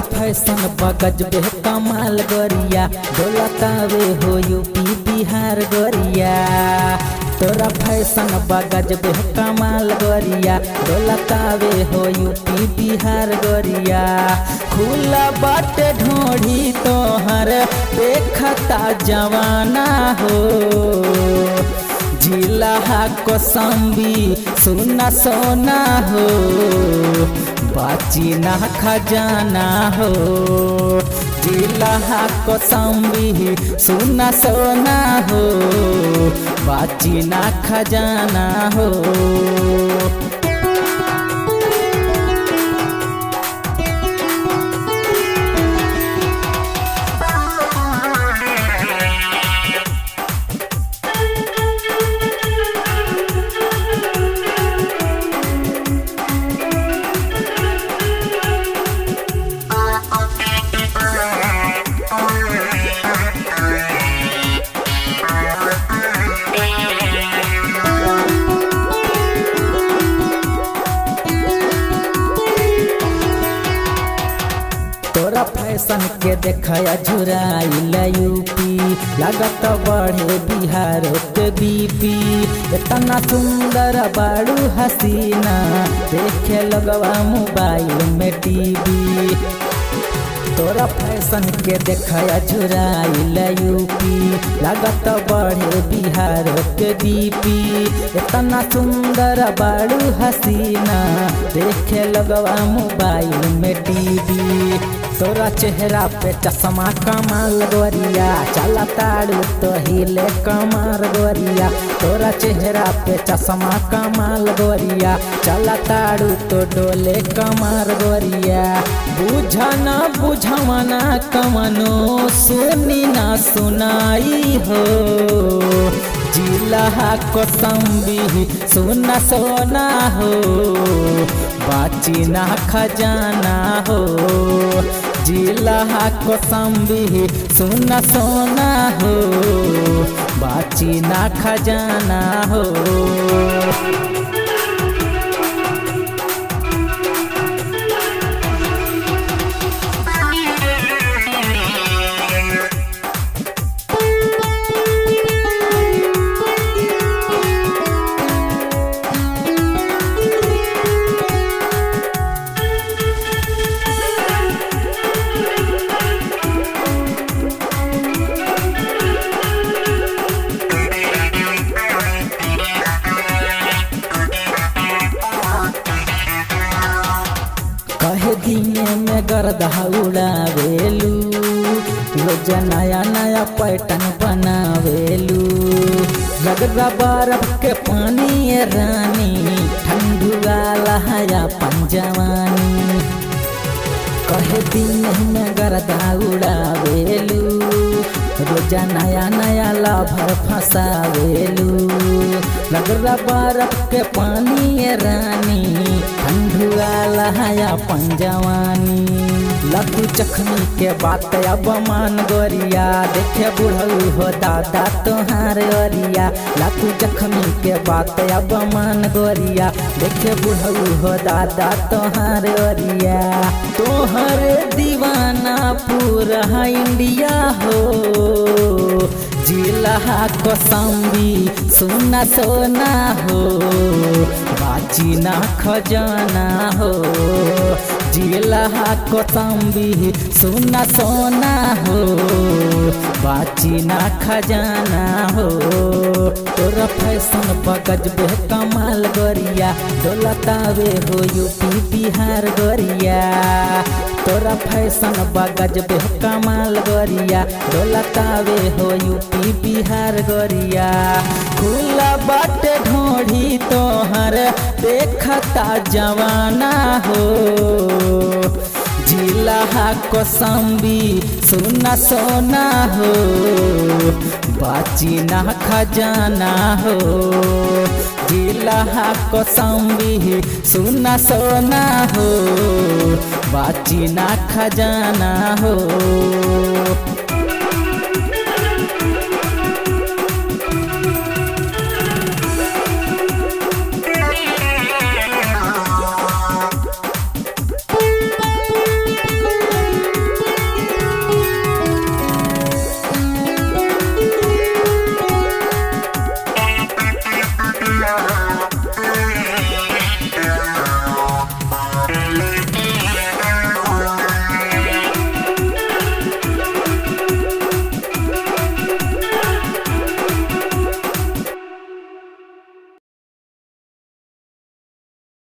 Fashion बगज बे कमाल गोरिया डोलतावे हो यूपी बिहार गोरिया। तोरा फैशन बगज बे कमाल गोरिया डोलतावे हो यूपी बिहार गोरिया। खुला बाटे ढोढ़ी तोहर देखता जवाना हो। जिला कौशाम्बी सुना सोना हो बाची ना खजाना हो। जिला कौशाम्बी सुना सोना हो बाची ना खजाना हो। तोरा फैशन के देखया झुराइल यूपी लागत बढ़े बिहार के बीपी। इतना सुंदर बाड़ू हसीना देखे लगवा मोबाइल में टीवी। तोरा फैशन के देखया झुराइल यूपी लागत बढ़े बिहार के बीपी। इतना सुंदर बाड़ू हसीना देखे लगवा मोबाइल में टीवी। तोरा चेहरा पे चश्मा कमाल गोरिया चला ताड़ू तो हिले कमार गोरिया। तोरा चेहरा पे चश्मा कमाल गोरिया चला ताड़ू तो डोले कमार गोरिया। बुझना बुझवना कमनो सुनी ना सुनाई हो। जिला कौशाम्बी सुना सोना हो बाची ना खजाना हो। जिला कौशाम्बी सुना सोना हो बाची ना खजाना हो। कहे दिने में गर्दा उड़ावेलू रोज नया नया पैटर्न बनावेलू। लगदा बर्फ के पानी रानी ठंडू वाला है पंजवानी। कहे दिन में गर्दा उड़ावेलू रोज नया नया लाभर फंसावेलू। लगदा बर्फ के पानी रानी ठंडू वाला है पंजवानी। लड्डू चखनी के बात अब मान गोरिया देखे बुढ़ऊ हो दादा तोहार ओरिया। लड्डू चखनी के बात अब मान गोरिया देखे बुढ़ऊ हो दादा तोहार ओरिया। तोहर दीवाना पूरा इंडिया हो। जिला कौशाम्बी सुना सोना हो बाची ना खजाना हो। जिला कौशाम्बी सुना सोना हो बाची ना खजाना हो। तोरा फैशन बगज बे कमाल गोरिया डोलतावे हो यूपी बिहार गोरिया। तोरा फैशन बगज बे कमाल गोरिया डोलतावे हो यूपी बिहार गोरिया। खुला बाटे ढोढ़ी तोहर देखता जवाना हो। जिला कौशाम्बी सुना सोना हो बाची ना खजाना हो। जिला कौशाम्बी सुना सोना हो बाची ना खजाना हो।